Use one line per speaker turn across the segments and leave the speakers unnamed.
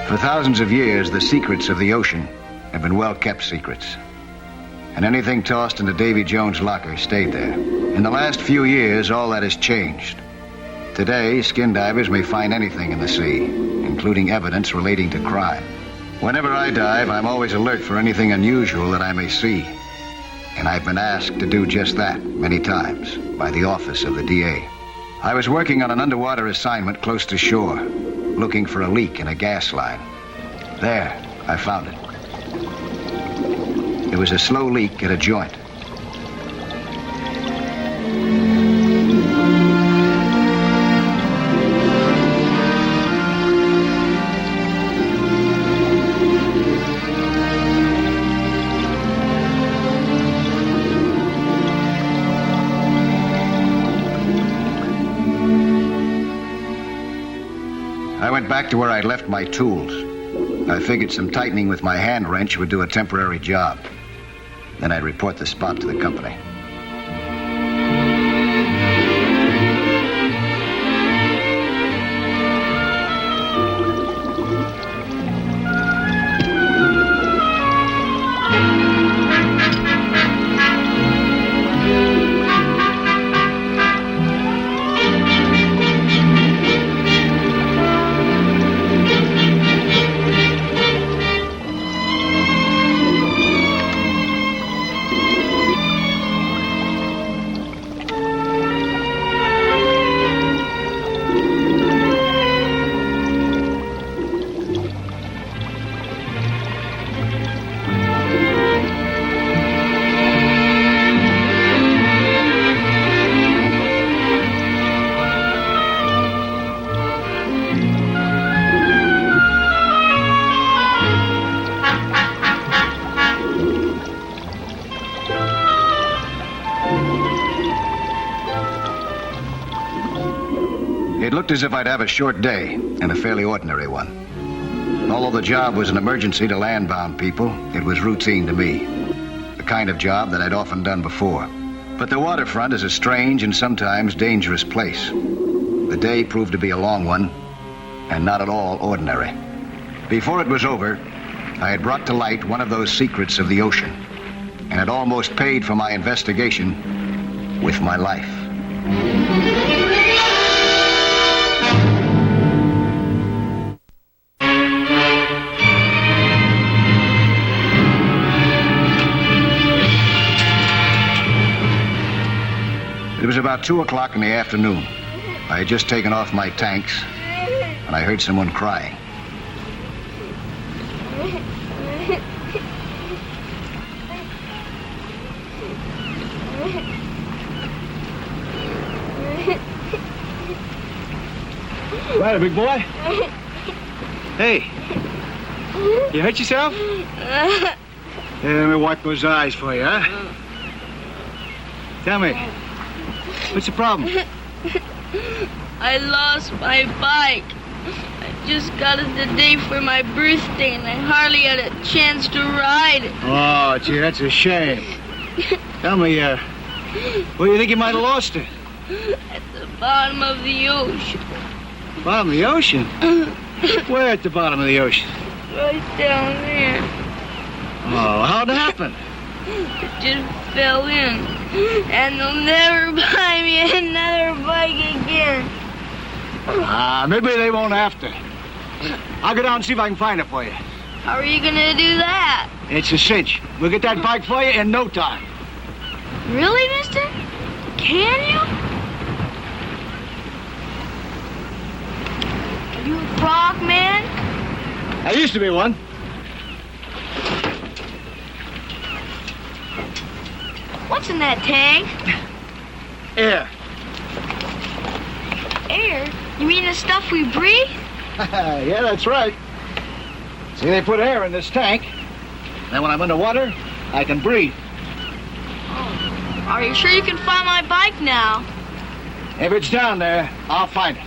For thousands of years, the secrets of the ocean have been well-kept secrets. And anything tossed into Davy Jones' locker stayed there. In the last few years, all that has changed. Today, skin divers may find anything in the sea, including evidence relating to crime. Whenever I dive, I'm always alert for anything unusual that I may see. And I've been asked to do just that many times by the office of the DA. I was working on an underwater assignment close to shore, looking for a leak in a gas line. There, I found it. It was a slow leak at a joint. I went back to where I'd left my tools. I figured some tightening with my hand wrench would do a temporary job. Then I'd report the spot to the company. It looked as if I'd have a short day, and a fairly ordinary one. Although the job was an emergency to land-bound people, it was routine to me. The kind of job that I'd often done before. But the waterfront is a strange and sometimes dangerous place. The day proved to be a long one, and not at all ordinary. Before it was over, I had brought to light one of those secrets of the ocean, and had almost paid for my investigation with my life. It was about 2 o'clock in the afternoon. I had just taken off my tanks, and I heard someone crying.
Right, big boy. Hey, you hurt yourself? Hey, let me wipe those eyes for you, huh? Tell me, what's the problem?
I lost my bike. I just got it the day for my birthday, and I hardly had a chance to ride it.
Oh, gee, that's a shame. Tell me, where do you think you might have lost it?
At the bottom of the ocean.
Bottom of the ocean? Where at the bottom of the ocean?
Right down there.
Oh, how'd it happen?
It just fell in. And they'll never buy me another bike again.
Maybe they won't have to. I'll go down and see if I can find it for you.
How are you gonna do that?
It's a cinch. We'll get that bike for you in no time.
Really, mister? Can you? Are you a frog man?
I used to be one.
What's in that tank?
Air.
Air? You mean the stuff we breathe?
Yeah, that's right. See, they put air in this tank. Then when I'm underwater, I can breathe.
Oh. Are you sure you can find my bike now?
If it's down there, I'll find it.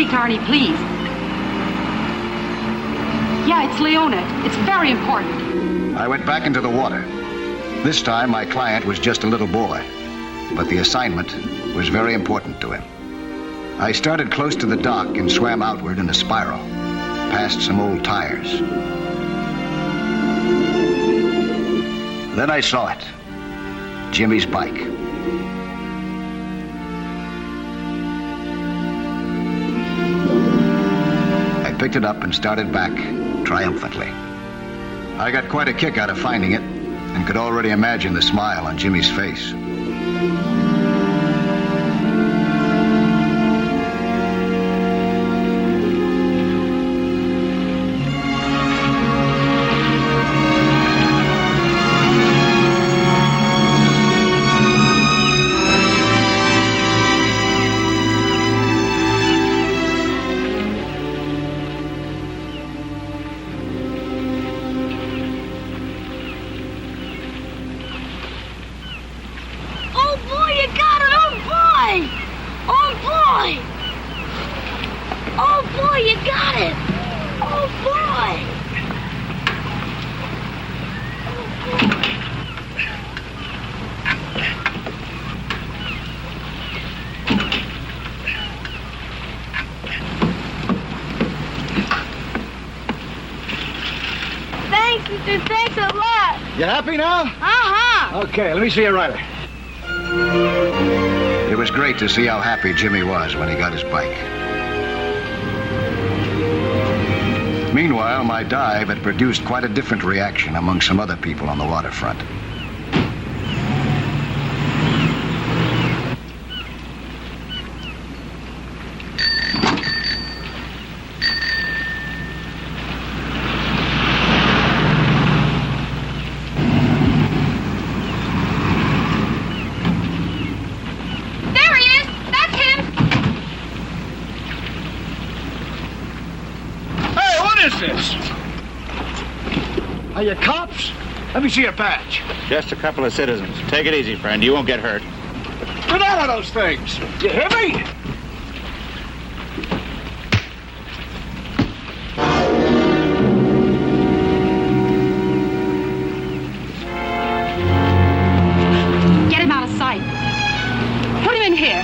Arnie, please. Yeah, it's Leona. It's very important.
I went back into the water. This time, my client was just a little boy, but the assignment was very important to him. I started close to the dock and swam outward in a spiral, past some old tires. Then I saw it. Jimmy's bike. I picked it up and started back triumphantly. I got quite a kick out of finding it and could already imagine the smile on Jimmy's face.
Thanks a lot.
You happy now?
Uh-huh.
Okay, let me see your rider.
It was great to see how happy Jimmy was when he got his bike. Meanwhile, my dive had produced quite a different reaction among some other people on the waterfront.
Are you cops? Let me see your badge.
Just a couple of citizens. Take it easy, friend. You won't get hurt.
Get out of those things. You hear me?
Get him out of sight. Put him in here.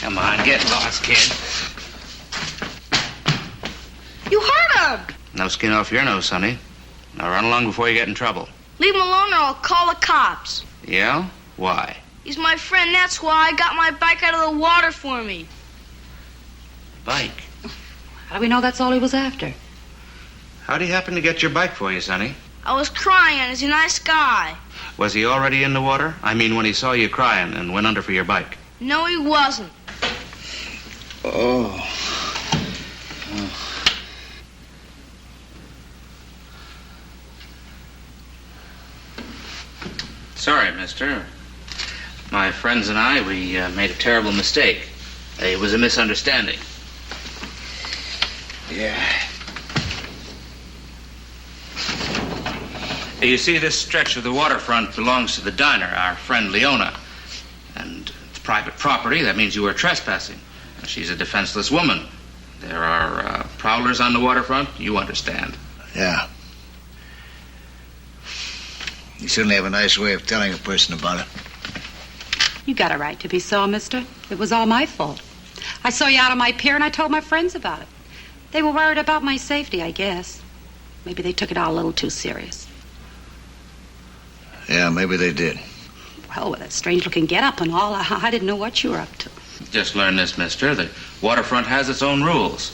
Come on, get lost, kid.
You hurt him.
No skin off your nose, sonny. Now run along before you get in trouble.
Leave him alone or I'll call the cops.
Yeah? Why?
He's my friend. That's why I got my bike out of the water for me.
Bike?
How do we know that's all he was after?
How'd he happen to get your bike for you, sonny?
I was crying. He's a nice guy.
Was he already in the water? I mean, when he saw you crying and went under for your bike.
No, he wasn't.
Oh. Sorry, mister. My friends and I, we made a terrible mistake. It was a misunderstanding.
Yeah.
You see, this stretch of the waterfront belongs to the diner, our friend Leona. And it's private property. That means you were trespassing. She's a defenseless woman. There are prowlers on the waterfront. You understand.
Yeah. You certainly have a nice way of telling a person about it.
You got a right to be sore, mister. It was all my fault. I saw you out on my pier and I told my friends about it. They were worried about my safety, I guess. Maybe they took it all a little too serious.
Yeah, maybe they did.
Well, with that strange-looking get-up and all, I didn't know what you were up to.
Just learn this, mister. The waterfront has its own rules.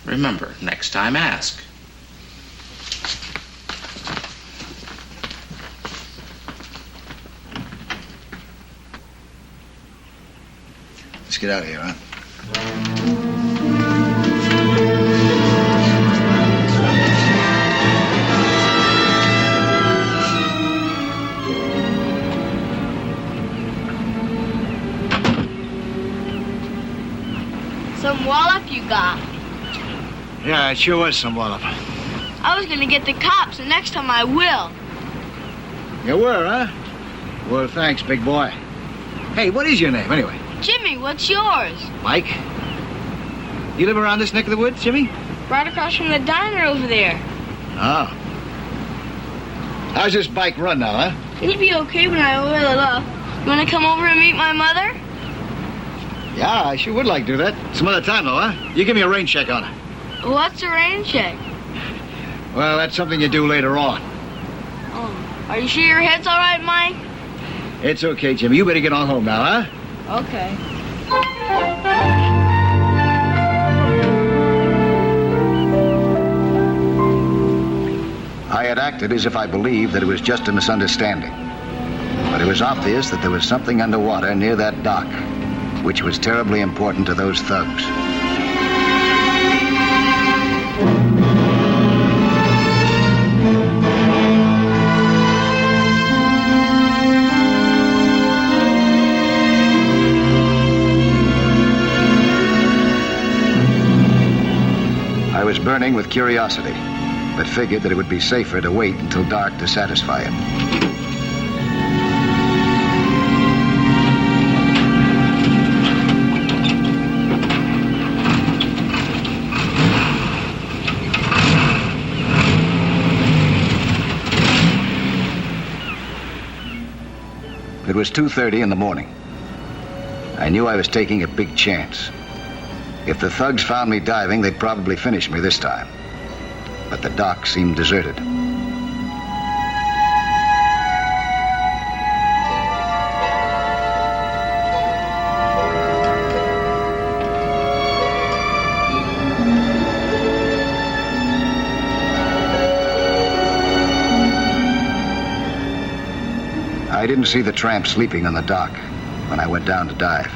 Remember, next time ask.
Let's get out of here, huh?
Some wallop you got.
Yeah, it sure was some wallop.
I was gonna get the cops, and next time I will.
You were, huh? Well, thanks, big boy. Hey, what is your name, anyway?
Jimmy, what's yours?
Mike? You live around this neck of the woods, Jimmy?
Right across from the diner over there.
Oh. How's this bike run now, huh?
It'll be okay when I oil it up. You wanna come over and meet my mother?
Yeah, I sure would like to do that. Some other time, though, huh? You give me a rain check on it.
What's a rain check?
Well, that's something you do later on.
Oh, are you sure your head's all right, Mike?
It's okay, Jimmy. You better get on home now, huh?
Okay.
I had acted as if I believed that it was just a misunderstanding. But it was obvious that there was something underwater near that dock, which was terribly important to those thugs. I was burning with curiosity, but figured that it would be safer to wait until dark to satisfy it. It was 2:30 in the morning. I knew I was taking a big chance. If the thugs found me diving, they'd probably finish me this time. But the dock seemed deserted. I didn't see the tramp sleeping on the dock when I went down to dive.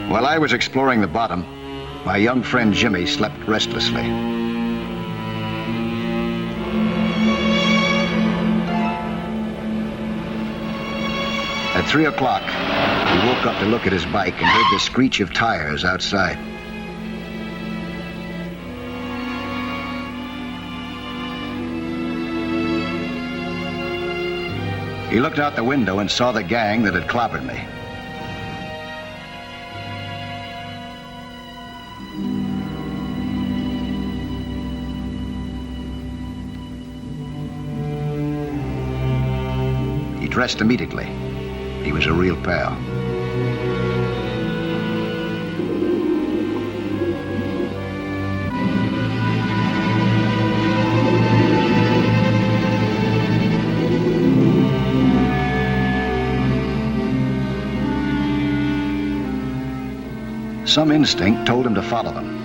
While I was exploring the bottom, my young friend Jimmy slept restlessly. At 3 o'clock, he woke up to look at his bike and heard the screech of tires outside. He looked out the window and saw the gang that had clobbered me. He dressed immediately. He was a real pal. some instinct told him to follow them.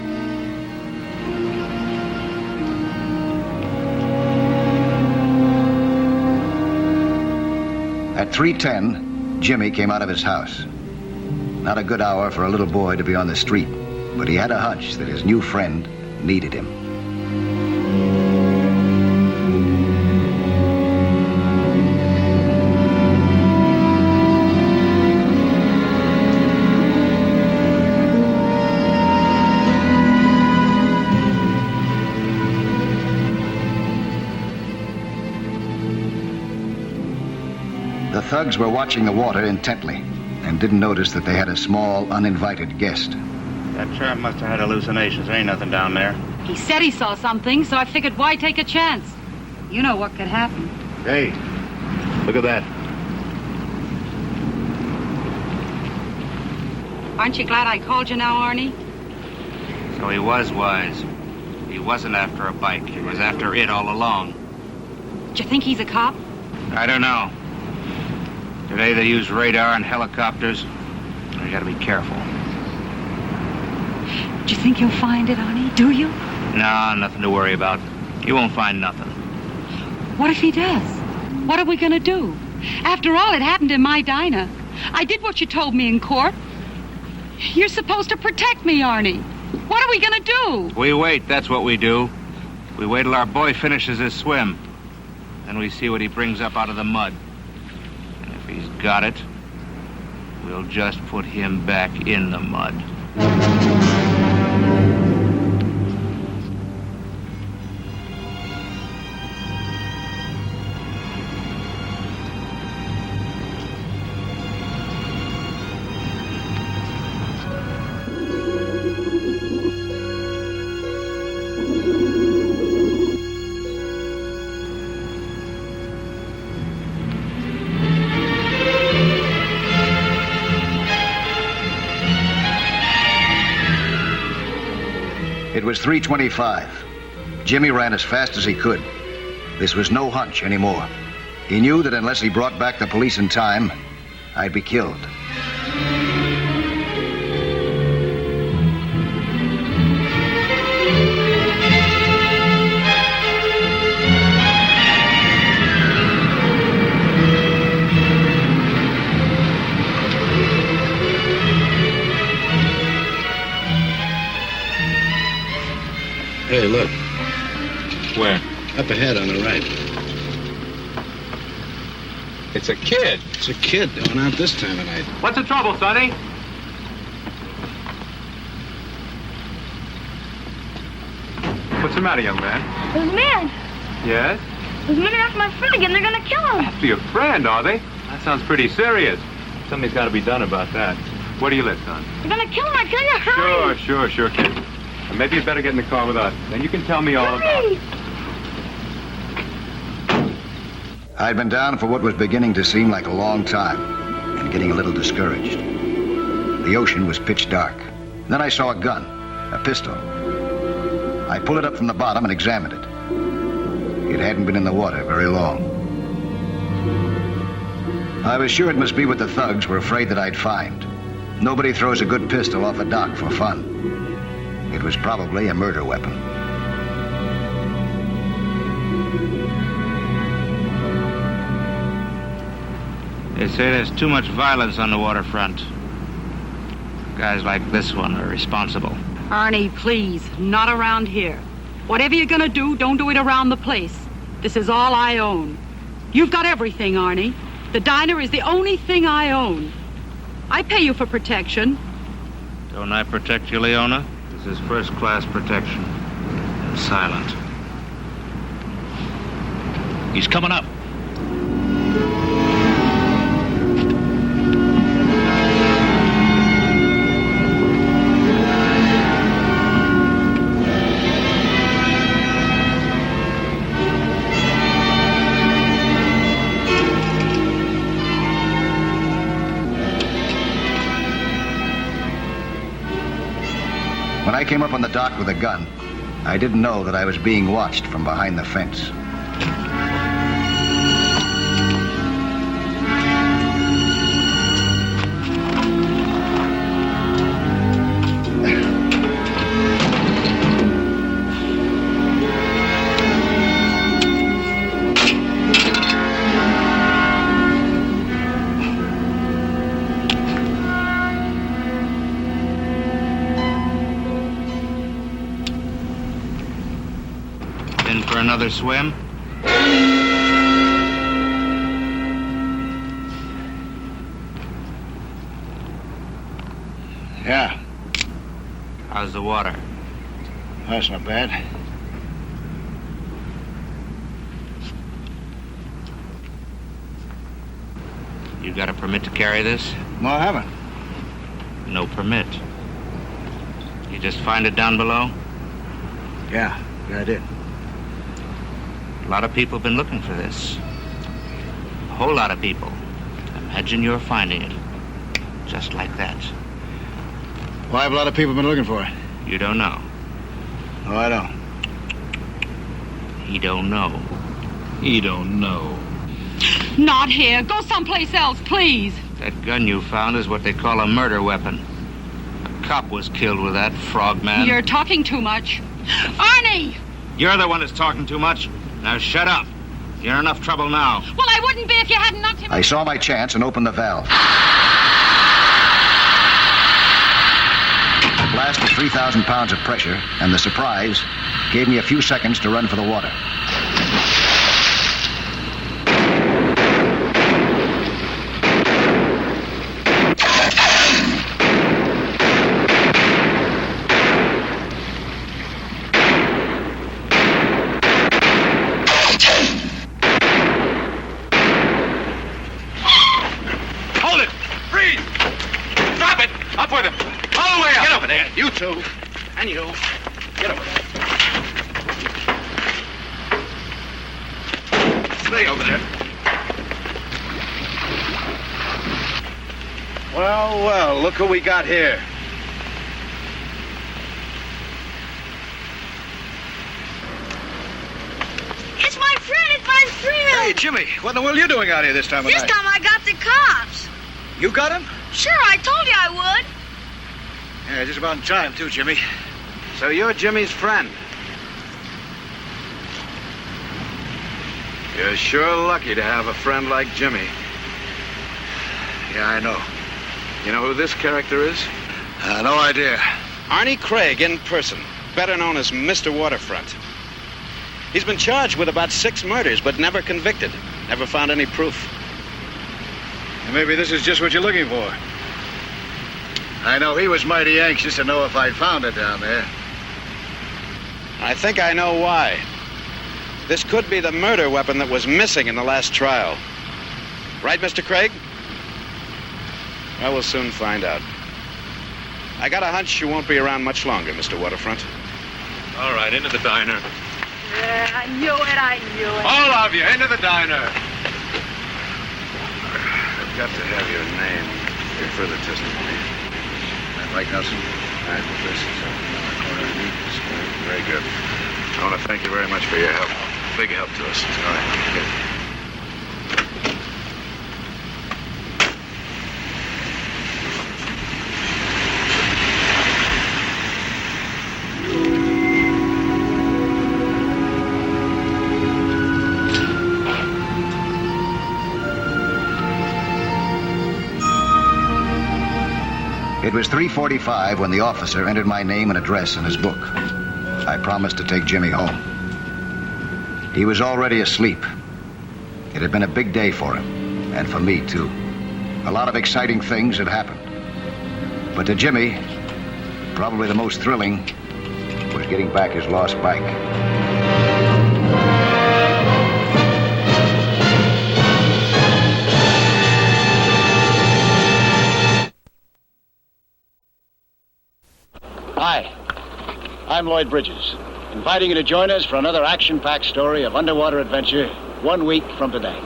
At 3:10, Jimmy came out of his house. Not a good hour for a little boy to be on the street, but he had a hunch that his new friend needed him. The thugs were watching the water intently and didn't notice that they had a small, uninvited guest.
That tramp must have had hallucinations. There ain't nothing down there.
He said he saw something, so I figured why take a chance? You know what could happen.
Hey, look at that.
Aren't you glad I called you now, Arnie?
So he was wise. He wasn't after a bike. He was after it all along.
Do you think he's a cop?
I don't know. Today they use radar and helicopters. You gotta be careful.
Do you think you'll find it, Arnie? Do you?
No, nothing to worry about. You won't find nothing.
What if he does? What are we gonna do? After all, it happened in my diner. I did what you told me in court. You're supposed to protect me, Arnie. What are we gonna do?
We wait, that's what we do. We wait till our boy finishes his swim. Then we see what he brings up out of the mud. And if he's got it, we'll just put him back in the mud.
It was 3:25. Jimmy ran as fast as he could. This was no hunch anymore. He knew that unless he brought back the police in time, I'd be killed.
Hey, look.
Where?
Up ahead on the right.
It's a kid.
It's a kid going out this time of night.
What's the trouble, Sonny? What's the matter, young man?
There's a man.
Yes?
There's men after my friend again. They're gonna kill him.
After your friend, are they? That sounds pretty serious. Something's got to be done about that. Where do you live, son?
They're gonna kill him. I tell you, hurry.
Sure, kid. Well, maybe you'd better get in the car with us. Then you can tell me all about it.
I'd been down for what was beginning to seem like a long time and getting a little discouraged. The ocean was pitch dark. Then I saw a gun, a pistol. I pulled it up from the bottom and examined it. It hadn't been in the water very long. I was sure it must be what the thugs were afraid that I'd find. Nobody throws a good pistol off a dock for fun. It was probably a murder weapon.
They say there's too much violence on the waterfront. Guys like this one are responsible.
Arnie, please, not around here. Whatever you're gonna do, don't do it around the place. This is all I own. You've got everything, Arnie. The diner is the only thing I own. I pay you for protection.
Don't I protect you, Leona? This is first-class protection. And silent. He's coming up.
When I came up on the dock with a gun, I didn't know that I was being watched from behind the fence.
another swim?
Yeah,
How's the water?
that's not bad.
You got a permit to carry this?
No, I haven't.
No permit. You just find it down below?
Yeah, I did.
A lot of people have been looking for this. A whole lot of people. Imagine you're finding it. Just like that.
Why have a lot of people been looking for it?
You don't know.
Oh, I don't.
He don't know.
He don't know.
Not here. Go someplace else, please.
That gun you found is what they call a murder weapon. A cop was killed with that, frogman.
You're talking too much. Arnie!
You're the one that's talking too much. Now shut up. You're in enough trouble now.
Well, I wouldn't be if you hadn't knocked him...
I saw my chance and opened the valve. The blast of 3,000 pounds of pressure and the surprise gave me a few seconds to run for the water.
Hold it! Freeze! Drop it! Up with him! All the way up! Get over there! You two. And you. Get over there. Stay over there. Well, well, look who we got here.
It's my friend. It's my friend.
Hey, Jimmy, what in the world are you doing out here this time of
This
night?
time I got the cops.
You got him?
Sure, I told you I would.
Yeah, just about in time, too, Jimmy.
So you're Jimmy's friend. You're sure lucky to have a friend like Jimmy.
Yeah, I know.
You know who this character is?
No idea.
Arnie Craig in person, better known as Mr. Waterfront. He's been charged with about 6 murders, but never convicted. Never found any proof.
Maybe this is just what you're looking for. I know he was mighty anxious to know if I'd found it down there.
I think I know why. This could be the murder weapon that was missing in the last trial. Right, Mr. Craig? Well, we'll soon find out. I got a hunch you won't be around much longer, Mr. Waterfront.
All right, into the diner.
Yeah, I knew it.
All of you, into the diner.
I've got to have your name for further testimony.
Mike Nelson.
Right, this is very good. I want to thank you very much for your help. Big help to us. All right, good.
It was 3:45 when the officer entered my name and address in his book. I promised to take Jimmy home. He was already asleep. It had been a big day for him, and for me, too. A lot of exciting things had happened. But to Jimmy, probably the most thrilling was getting back his lost bike. Hi, I'm Lloyd Bridges, inviting you to join us for another action-packed story of underwater adventure 1 week from today.